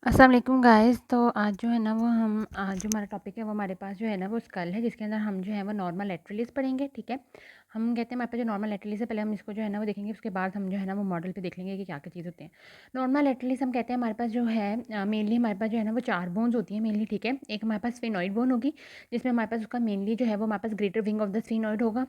अस्सलाम वालेकुम गाइस। तो आज जो है ना वो हम आज जो हमारा टॉपिक है वो हमारे पास जो है ना वो स्कल है, जिसके अंदर हम जो है वो नॉर्मल लैटरलिस पढ़ेंगे। ठीक है, हम कहते हैं हमारे पास जो नॉर्मल लैटरलिस है, पहले हम इसको जो है ना वो देखेंगे, उसके बाद हम जो है ना वो मॉडल पे देख लेंगे कि क्या क्या चीज़ होते हैं। नॉर्मल लैटरलिस हम कहते हैं हमारे पास जो है मेनली हमारे पास जो है ना वो 4 बोन्स होती है मेनली। ठीक है, एक हमारे पास स्फेनॉइड बोन होगी, जिसमें हमारे पास उसका मेनली जो है वो हमारे पास greater wing of the sphenoid होगा।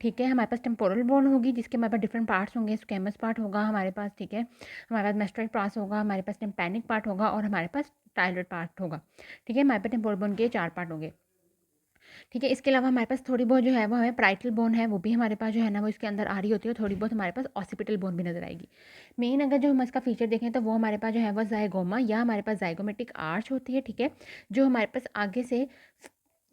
ठीक है, हमारे पास टेम्पोरल बोन होगी, जिसके हमारे पास डिफरेंट पार्ट्स होंगे। स्कैमस पार्ट होगा हमारे पास। ठीक है, हमारे पास मेस्टोइड पार्ट होगा, हमारे पास टिम्पैनिक पार्ट होगा और हमारे पास टाइलर पार्ट होगा। ठीक है, हमारे पास टेम्पोरल बोन के 4 पार्ट होंगे। ठीक है, इसके अलावा हमारे पास थोड़ी बहुत जो है वो हमें प्राइटल बोन है, वो भी हमारे पास जो है ना वो इसके अंदर आ रही होती है। थोड़ी बहुत हमारे पास ऑसिपिटल बोन भी नजर आएगी। मेन अगर जो हम इसका फीचर देखें तो वो हमारे पास जो है वो जाइगोमा या हमारे पास जाइगोमेटिक आर्च होती है। ठीक है, जो हमारे पास आगे से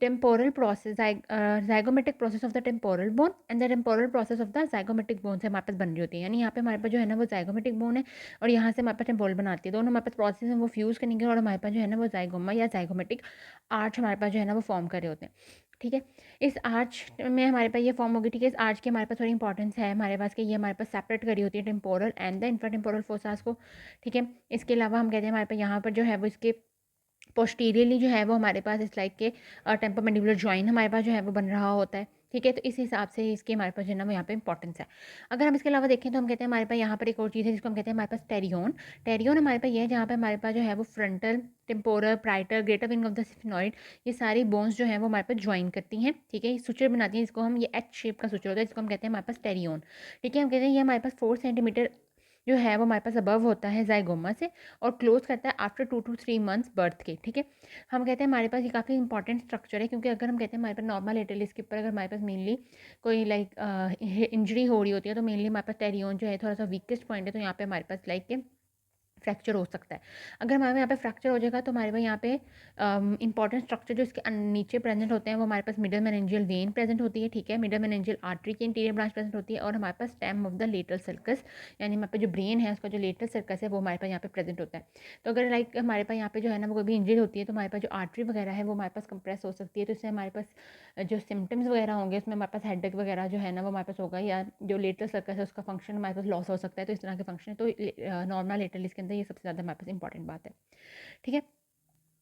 temporal process zygomatic process of the temporal bone and the temporal process of the zygomatic bone से हमारे पास बन रही होती है। यानी यहाँ पे हमारे पास जो है ना वो जाइगोमेटिक बोन है और यहाँ से हमारे पास टेम्पोरल बनाती है। दोनों हमारे पास प्रोसेस हैं वो फ्यूज़ करेंगे और हमारे पास जो है ना वो जाइगोमा या जाइगोमेटिक आर्च हमारे पास जो है ना वो फॉर्म कर रहे होते हैं। ठीक है, इस आर्च में हमारे पास ये फॉर्म होगी। ठीक है, इस आर्च की हमारे पास थोड़ी इंपॉर्टेंस है हमारे पास कि ये हमारे पास सेपरेट करी होती है टेम्पोरल एंड द इंफ्राटेम्पोरल फोसास को। ठीक है, इसके अलावा हम कहते हैं हमारे पास यहाँ पर जो है वो इसके पोस्टीरियरली जो है वो हमारे पास इस लाइक के टेम्पोमैंडिबुलर जॉइन हमारे पास जो है वो बन रहा होता है। ठीक है, तो इस हिसाब से इसकी हमारे पास जो है ना वो यहाँ पे इंपॉर्टेंस है। अगर हम इसके अलावा देखें तो हम कहते हैं हमारे पास यहाँ पर एक और चीज़ है जिसको हम कहते हैं हमारे पास टेरियन। टेरियन हमारे पास ये है जहाँ पे हमारे पास जो है वो frontal temporal parietal greater wing of the sphenoid, ये सारी बोन्स जो है वो हमारे पास ज्वाइन करती हैं। ठीक है, ये सुचर बनाती हैं, जिसको हम ये एच शेप का सुचर होता है जिसको हम कहते हैं हमारे पास टेरियन। ठीक है, हम कहते हैं ये हमारे पास 4 सेंटीमीटर जो है वो हमारे पास अबव होता है जाइगोमा से और क्लोज करता है आफ्टर 2 to 3 months बर्थ के। ठीक है, हम कहते हैं हमारे पास ये काफ़ी इंपॉर्टेंट स्ट्रक्चर है, क्योंकि अगर हम कहते हैं हमारे पास नॉर्मल एटलिस के ऊपर अगर हमारे पास मेनली कोई लाइक इंजरी हो रही होती है तो मेनली हमारे पास टेरियन जो है थोड़ा सा वीकेस्ट पॉइंट है, तो यहाँ पे हमारे पास लाइक फ्रैक्चर हो सकता है। अगर हमारे यहाँ पे फ्रैक्चर हो जाएगा तो हमारे पास यहाँ पे इंपॉर्टेंट स्ट्रक्चर जो इसके नीचे प्रेजेंट होते हैं वो हमारे पास मिडल मेनिंजियल वेन प्रेजेंट होती है। ठीक है, मिडल मेनिंजियल आर्टरी की इंटीरियर ब्रांच प्रेजेंट होती है और हमारे पास stem of the lateral sulcus, यानी हमारे पास जो ब्रेन है उसका जो लेटरल सर्कस है वो हमारे पास यहाँ पे प्रेजेंट होता है। तो अगर लाइक हमारे पास यहाँ पे जो है ना वो कोई भी इंजरी होती है तो हमारे पास जो आर्टरी वगैरह है वो हमारे पास कंप्रेस हो सकती है, तो इससे हमारे पास जो सिम्टम्स वगैरह होंगे उसमें हमारे पास हेडेक वगैरह जो है ना वो हमारे पास होगा, या जो लेटरल सर्कस है उसका फंक्शन हमारे पास लॉस हो सकता है। तो इस तरह के फंक्शन तो नॉर्मल लेटरल इसके अंदर ये सबसे ज़्यादा हमारे पास इंपॉर्टेंट बात है। ठीक है,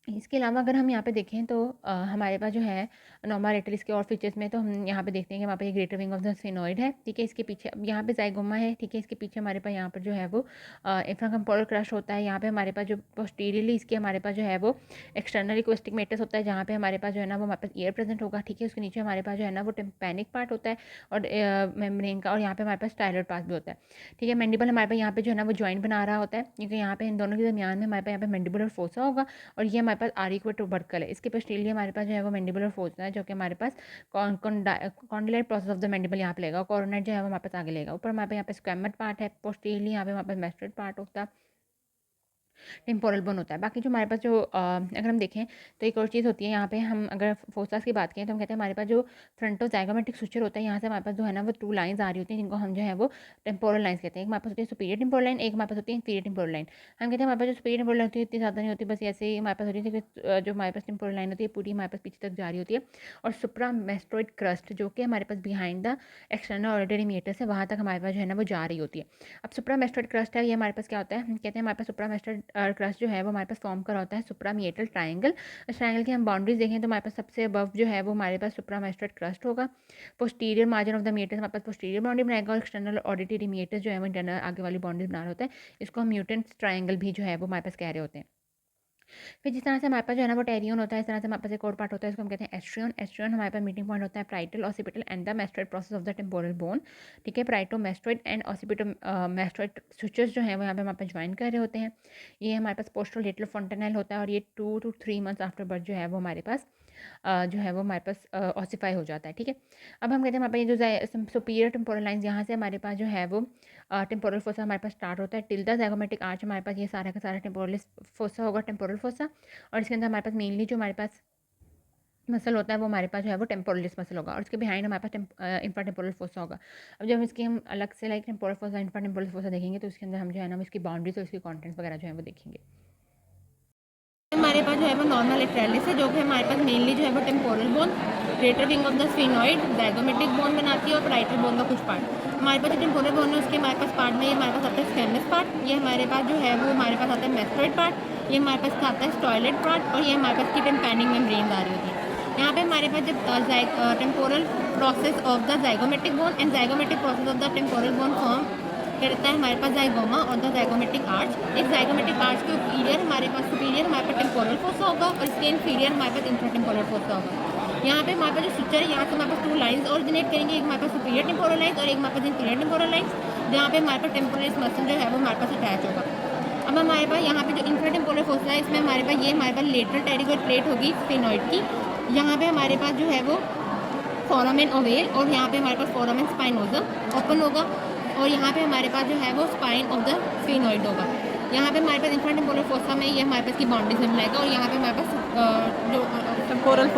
इसके अलावा अगर हम यहाँ पे देखें तो हमारे पास जो है नॉर्मल एटलिस के और फीचर्स में तो हम यहाँ पे देखते हैं कि वहाँ पे greater wing of the sphenoid है। ठीक है, इसके पीछे अब यहाँ पे जाइगोमा है। ठीक है, इसके पीछे हमारे पास यहाँ पर जो है वो इंफ्राकम्पोरल क्रश होता है। यहाँ पे हमारे पास जो पोस्टीरियरली इसके हमारे पास जो है वो एक्सटर्नल इक्वेस्टिक मेटस होता है, जहाँ पे हमारे पास जो है ना वो हमारे पास ईयर प्रेजेंट होगा। ठीक है, उसके नीचे हमारे पास जो है ना वो टिम्पैनिक पार्ट होता है और मेम्ब्रेन का, और यहाँ पे हमारे पास टाइलर पार्ट भी होता है। ठीक है, मैंडिबल हमारे पास यहाँ पे जो है ना वो जॉइंट बना रहा होता है, क्योंकि यहाँ पे इन दोनों के दरमियान में हमारे पास यहाँ पे मैंडिबुलर फोसा होगा और ये हमारे पास आरिक्वेट टुबरकल है। इसके पोस्टीरियरली हमारे पास जो है वो मैंडिबुलर फोसा है, जो कि हमारे पास कॉन्डिलाइट प्रोसेस ऑफ द मैंडिबल यहाँ पे लेगा, कोरोनेट जो है वो हमारे पास आगे लेगा। ऊपर हमारे पास यहाँ पे स्क्वैमेट पार्ट है, पोस्टीरियरली यहाँ पे हमारे पास मेस्टोइड पार्ट होता है, टेम्पोरल बोन होता है। बाकी जो हमारे पास जो अगर हम देखें तो एक और चीज़ होती है यहाँ पे, हम अगर फोसास की बात करें तो हम कहते हैं हमारे पास जो फ्रंटो जाइगोमेटिक सुचर होता है, यहाँ से हमारे पास जो है ना वो 2 लाइन्स आ रही होती हैं, जिनको हम जो है वो टेम्पोरल लाइन्स कहते हैं। एक हमारे पास होती है सुपीरियर टेम्पोरल लाइन, एक हमारे पास होती है इंफीरियर टेम्पोरल लाइन। हम कहते हैं हमारे पास जो सुपीरियर टेम्पोरल लाइन होती है इतनी ज़्यादा नहीं होती, बस ऐसे ही हमारे पास होती है कि जो हमारे पास टेम्पोरल लाइन होती है पूरी हमारे पास पीछे तक जा रही होती है। और सुप्रा मेस्टोइड क्रस्ट जो कि हमारे पास behind the external auditory meatus है, वहाँ तक हमारे पास जो है ना वो जा रही होती है। अब सुप्रा मेस्टोइड क्रस्ट है, ये हमारे पास क्या होता है, हम कहते हैं हमारे पास सुप्रा मेस्टोइड क्रस्ट जो है वो हमारे पास फॉर्म करा होता है सुप्रामिएटल ट्रायंगल। इस ट्रायंगल की हम बाउंड्रीज देखें तो हमारे पास सबसे अबव जो है वो हमारे पास सुप्रामेस्टोइड क्रस्ट होगा। Posterior margin of the meatus हमारे पास पोस्टीरियर बाउंड्री बनाएगा और एक्सटर्नल ऑडिटरी मीटर्स जो है वो इंटरनल आगे वाली बाउंड्री बना रहा होता है। इसको हम म्यूटेंट ट्रायंगल भी जो है वो हमारे पास कह रहे होते हैं। फिर जिस तरह से हमारे पास जो है ना वो टेरियन होता है, इस तरह से हमारे पास एक और पार्ट होता है, इसको हम कहते हैं एस्ट्रियन। एस्ट्रियन हमारे पास मीटिंग पॉइंट होता है parietal occipital and the mastoid process of the temporal bone. ठीक है, parieto mastoid and occipital mastoid स्विचेस जो है वो यहाँ पे हमारे पास ज्वाइन कर रहे होते हैं। ये हमारे पास पोस्टोलेटरल फॉन्टेनल होता है और ये 2 to 3 months आफ्टर बर्थ जो है वो हमारे पास जो है वो हमारे पास ऑसिफाई हो जाता है। ठीक है, अब हम कहते हैं हमारे पास ये जो सुपीरियर टेम्पोरल लाइन्स यहाँ से हमारे पास जो है वो टेम्पोरल फोसा हमारे पास स्टार्ट होता है टिल द ज़ाइगोमेटिक आर्च, हमारे पास ये सारा का सारा टेम्पोरल फोसा होगा, टेम्पोरल फोसा। और इसके अंदर हमारे पास मेनली जो हमारे पास मसल होता है वो हमारे पास जो है वो टेम्पोरलिस मसल होगा और उसके बिहाइंड हमारे पास इंफ्रा टेम्पोरल फोसा होगा। अब जब इसकी हम अलग से like temporal fossa infra temporal fossa देखेंगे तो उसके अंदर हम जो है ना इसकी बाउंड्रीज और इसकी कॉन्टेंट्स वगैरह जो है वो देखेंगे। पास जो है वो नॉर्मल लेटरलिस है, जो कि हमारे पास मेनली जो है वो temporal bone, greater wing of the sphenoid, zygomatic bone बनाती है और पैराइटल बोन का कुछ पार्ट। हमारे पास जो टेम्पोरल बोन है उसके हमारे पास पार्ट में ये हमारे पास आता है स्क्वेमस पार्ट, ये हमारे पास जो है वो हमारे पास आता है मैस्टोइड पार्ट, ये हमारे पास आता है स्टॉयलेट पार्ट, और ये हमारे पास की टेम्पैनिक मेम्ब्रेन आ रही होती है। यहाँ पे हमारे पास जब temporal process of the zygomatic bone and zygomatic process of the temporal bone form करता है हमारे पास ज़ाइगोमा और द ज़ाइगोमेटिक आर्च। एक ज़ाइगोमेटिक आर्च के सुपीरियर हमारे पास टेम्पोरल फोसा होगा और इसके इन्फीरियर हमारे पास इंफ्राटेम्पोरल फोसा होगा। यहाँ पे हमारे पास जो स्ट्रक्चर है, यहाँ से हमारे पास 2 लाइन्स ऑरिजिनेट करेंगे, एक हमारे पास सुपीरियर टेम्पोरल लाइन्स और एक हमारे पास इन्फीरियर टेम्पोरल लाइन्स, जहाँ पे हमारे पास टेम्पोरल मसल जो है वो हमारे पास अटैच होगा। अब हमारे पास यहाँ पे जो इंफ्राटेम्पोरल फोसा है, इसमें हमारे पास लेटरल टेरिगोइड प्लेट होगी स्फेनॉइड की। यहाँ पे हमारे पास जो है वो फोरामेन ओवेल और यहाँ पे हमारे पास फोरामेन स्पाइनोजम ओपन होगा, और यहाँ पे हमारे पास जो है वो स्पाइन ऑफ द स्फेनॉइड होगा। यहाँ पे हमारे पास इंफ्राटेम्पोरल फोसा में ये हमारे पास की बाउंड्रीज में मिलाएगा, और यहाँ पे हमारे पास जो टेम्पोरल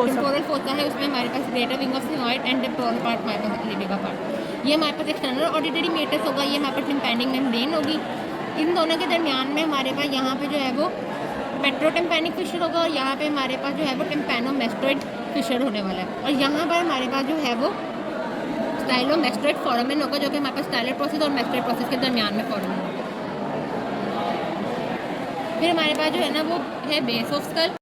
फोसा है उसमें हमारे पास greater wing of sphenoid and temporal part हमारे पास लिबेगा पार्ट। ये हमारे पास एक्सटर्नल ऑडिटरी मेटर्स होगा, ये हमारे पास टिम्पैनिक मेम्ब्रेन होगी। इन दोनों के दरमियान में हमारे पास यहाँ पे जो है वो पेट्रोटिम्पैनिक फिशर होगा, और यहाँ पे हमारे पास जो है वो टिम्पैनोमेस्टोइड फिशर होने वाला है, और यहाँ पर हमारे पास जो है वो स्टाइलोमेस्टोइड फोरामेन होगा, जो कि हमारे पास स्टाइलेट प्रोसेस और मेस्टोइड प्रोसेस के दरमियान में फोरामेन होगा। फिर हमारे पास जो है ना वो है बेस ऑफ स्कल।